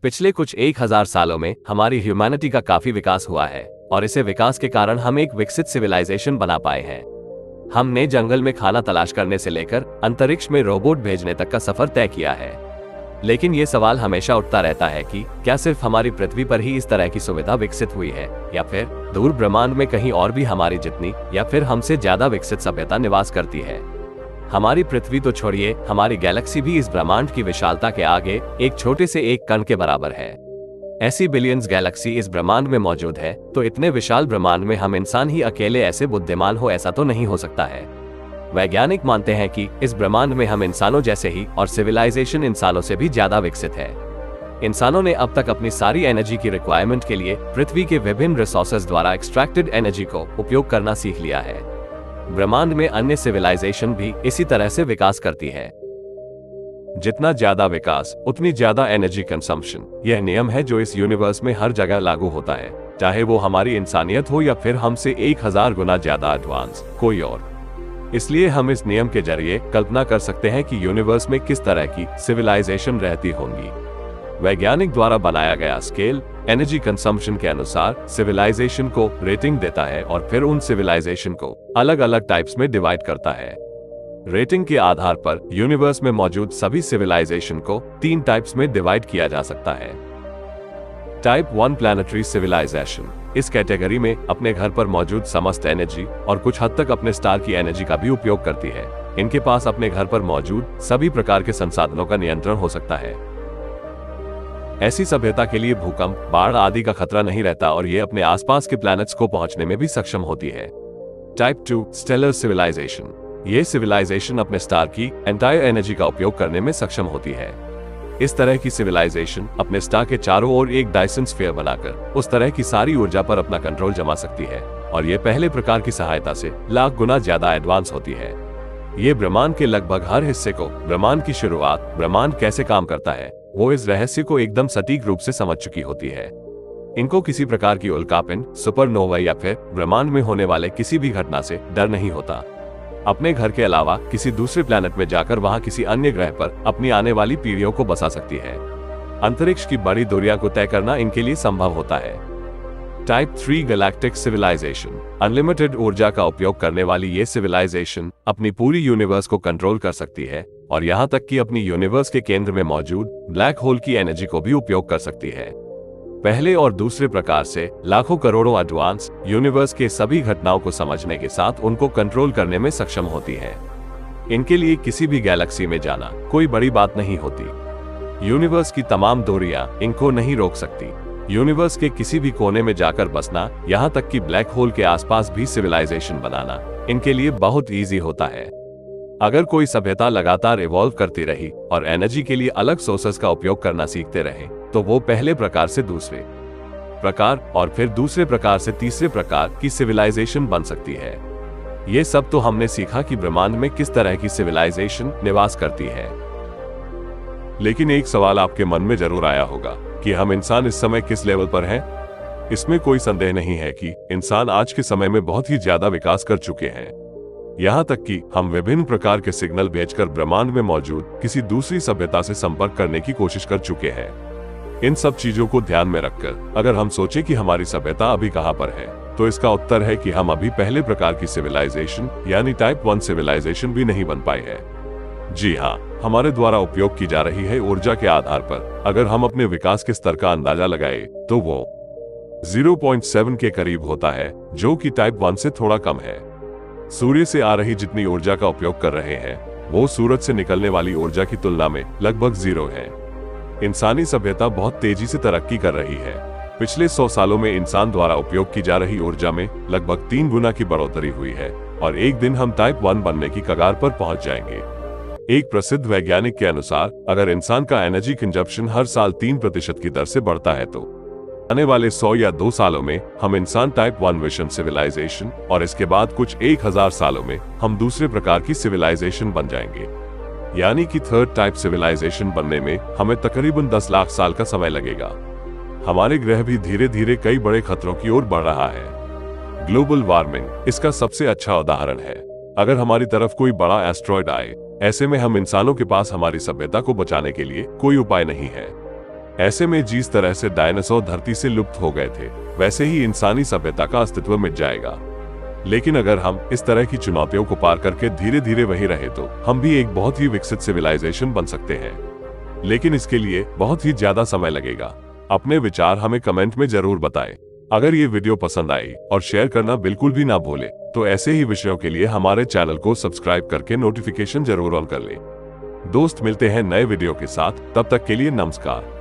पिछले कुछ 1000 सालों में हमारी ह्यूमैनिटी का काफी विकास हुआ है और इसे विकास के कारण हम एक विकसित सिविलाइजेशन बना पाए हैं। हमने जंगल में खाना तलाश करने से लेकर अंतरिक्ष में रोबोट भेजने तक का सफर तय किया है। लेकिन ये सवाल हमेशा उठता रहता है कि क्या सिर्फ हमारी पृथ्वी पर ही इस तरह की सुविधा विकसित हुई है या फिर दूर ब्रह्मांड में कहीं और भी हमारी जितनी या फिर हमसे ज्यादा विकसित सभ्यता निवास करती है। हमारी पृथ्वी तो छोड़िए, हमारी गैलेक्सी भी इस ब्रह्मांड की विशालता के आगे एक छोटे से एक कण के बराबर है। ऐसी बिलियंस गैलेक्सी इस ब्रह्मांड में मौजूद है, तो इतने विशाल ब्रह्मांड में हम इंसान ही अकेले ऐसे बुद्धिमान हो, ऐसा तो नहीं हो सकता है। वैज्ञानिक मानते हैं कि इस ब्रह्मांड में हम इंसानों जैसे ही और सिविलाइजेशन इंसानों से भी ज्यादा विकसित है। इंसानों ने अब तक अपनी सारी एनर्जी की रिक्वायरमेंट के लिए पृथ्वी के विभिन्न रिसोर्सेज द्वारा एक्सट्रैक्टेड एनर्जी को उपयोग करना सीख लिया है। ब्रह्मांड में अन्य सिविलाइजेशन भी इसी तरह से विकास करती है। जितना ज्यादा विकास उतनी ज्यादा एनर्जी कंजम्पशन, यह नियम है जो इस यूनिवर्स में हर जगह लागू होता है, चाहे वो हमारी इंसानियत हो या फिर हमसे 1000 गुना ज्यादा एडवांस कोई और। इसलिए हम इस नियम के जरिए कल्पना कर सकते हैं कि यूनिवर्स में किस तरह की सिविलाइजेशन रहती होंगी। वैज्ञानिक द्वारा बनाया गया स्केल एनर्जी कंजम्पशन के अनुसार सिविलाइजेशन को रेटिंग देता है और फिर उन सिविलाइजेशन को अलग अलग टाइप्स में डिवाइड करता है। रेटिंग के आधार पर यूनिवर्स में मौजूद सभी सिविलाइजेशन को 3 टाइप्स में डिवाइड किया जा सकता है। टाइप 1 प्लैनेटरी सिविलाइजेशन इस कैटेगरी में अपने घर पर मौजूद समस्त एनर्जी और कुछ हद तक अपने स्टार की एनर्जी का भी उपयोग करती है। इनके पास अपने घर पर मौजूद सभी प्रकार के संसाधनों का नियंत्रण हो सकता है। ऐसी सभ्यता के लिए भूकंप, बाढ़ आदि का खतरा नहीं रहता और ये अपने आसपास के प्लैनेट्स को पहुंचने में भी सक्षम होती है। टाइप 2 स्टेलर सिविलाइजेशन ये सिविलाइजेशन अपने स्टार की एंटायर एनर्जी का उपयोग करने में सक्षम होती है। इस तरह की सिविलाइजेशन अपने स्टार के चारों ओर एक डायसन स्फीयर बनाकर उस तरह की सारी ऊर्जा पर अपना कंट्रोल जमा सकती है और ये पहले प्रकार की सहायता से लाख गुना ज्यादा एडवांस होती है। ये ब्रह्मांड के लगभग हर हिस्से को, ब्रह्मांड की शुरुआत, ब्रह्मांड कैसे काम करता है, वो इस रहस्य को एकदम सटीक रूप से समझ चुकी होती है। इनको किसी प्रकार की उल्कापिंड, सुपरनोवा या फिर ब्रह्मांड में होने वाले किसी भी घटना से डर नहीं होता। अपने घर के अलावा किसी दूसरे प्लैनेट में जाकर वहां किसी अन्य ग्रह पर अपनी आने वाली पीढ़ियों को बसा सकती है। अंतरिक्ष की बड़ी दूरियां को तय करना इनके लिए संभव होता है। टाइप 3 गैलेक्टिक सिविलाइजेशन अनलिमिटेड ऊर्जा का उपयोग करने वाली ये सिविलाइजेशन अपनी पूरी यूनिवर्स को कंट्रोल कर सकती है और यहाँ तक कि अपनी यूनिवर्स के केंद्र में मौजूद ब्लैक होल की एनर्जी को भी उपयोग कर सकती है। पहले और दूसरे प्रकार से लाखों करोड़ों एडवांस यूनिवर्स के सभी घटनाओं को समझने के साथ उनको कंट्रोल करने में सक्षम होती है। इनके लिए किसी भी गैलेक्सी में जाना कोई बड़ी बात नहीं होती। यूनिवर्स की तमाम दूरियां इनको नहीं रोक सकती। यूनिवर्स के किसी भी कोने में जाकर बसना, यहाँ तक कि ब्लैक होल के आसपास भी सिविलाइजेशन बनाना इनके लिए बहुत ईजी होता है। अगर कोई सभ्यता लगातार इवॉल्व करती रही और एनर्जी के लिए अलग सोर्सेस का उपयोग करना सीखते रहे, तो वो पहले प्रकार से दूसरे प्रकार और फिर दूसरे प्रकार से तीसरे प्रकार की सिविलाइजेशन बन सकती है। ये सब तो हमने सीखा कि ब्रह्मांड में किस तरह की सिविलाइजेशन निवास करती है। लेकिन एक सवाल आपके मन में जरूर आया होगा कि हम इंसान इस समय किस लेवल पर हैं? इसमें कोई संदेह नहीं है कि इंसान आज के समय में बहुत ही ज्यादा विकास कर चुके हैं। यहाँ तक कि हम विभिन्न प्रकार के सिग्नल भेजकर ब्रह्मांड में मौजूद किसी दूसरी सभ्यता से संपर्क करने की कोशिश कर चुके हैं। इन सब चीजों को ध्यान में रखकर अगर हम सोचें कि हमारी सभ्यता अभी कहां पर है, तो इसका उत्तर है कि हम अभी पहले प्रकार की सिविलाइजेशन यानी टाइप 1 सिविलाइजेशन भी नहीं बन पाए हैं। जी हाँ, हमारे द्वारा उपयोग की जा रही है ऊर्जा के आधार पर अगर हम अपने विकास के स्तर का अंदाजा लगाए तो वो 0.7 के करीब होता है, जो कि टाइप 1 से थोड़ा कम है। सूर्य से आ रही जितनी ऊर्जा का उपयोग कर रहे हैं, वो सूरज से निकलने वाली ऊर्जा की तुलना में लगभग 0 है। इंसानी सभ्यता बहुत तेजी से तरक्की कर रही है। पिछले 100 सालों में इंसान द्वारा उपयोग की जा रही ऊर्जा में लगभग 3 गुना की बढ़ोतरी हुई है और एक दिन हम टाइप 1 बनने की कगार पर पहुंच जाएंगे। एक प्रसिद्ध वैज्ञानिक के अनुसार अगर इंसान का एनर्जी कंजप्शन हर साल 3% की दर से बढ़ता है, तो आने वाले 100 या 2 सालों में हम इंसान टाइप 1 विशन सिविलाइजेशन और इसके बाद कुछ 1000 सालों में हम दूसरे प्रकार की सिविलाइजेशन बन जाएंगे। यानी कि थर्ड टाइप सिविलाइजेशन बनने में हमें तकरीबन 10 लाख साल का समय लगेगा। हमारे ग्रह भी धीरे धीरे कई बड़े खतरों की ओर बढ़ रहा है। ग्लोबल वार्मिंग इसका सबसे अच्छा उदाहरण है। अगर हमारी तरफ कोई बड़ा एस्ट्रॉयड आए, ऐसे में हम इंसानों के पास हमारी सभ्यता को बचाने के लिए कोई उपाय नहीं है। ऐसे में जिस तरह से डायनासोर धरती से लुप्त हो गए थे, वैसे ही इंसानी सभ्यता का अस्तित्व मिट जाएगा। लेकिन अगर हम इस तरह की चुनौतियों को पार करके धीरे धीरे वहीं रहे तो हम भी एक बहुत ही विकसित सिविलाइजेशन बन सकते हैं। लेकिन इसके लिए बहुत ही ज्यादा समय लगेगा। अपने विचार हमें कमेंट में जरूर बताएं। अगर ये वीडियो पसंद आई और शेयर करना बिल्कुल भी ना भूलें, तो ऐसे ही विषयों के लिए हमारे चैनल को सब्सक्राइब करके नोटिफिकेशन जरूर ऑन कर लें। दोस्त, मिलते हैं नए वीडियो के साथ, तब तक के लिए नमस्कार।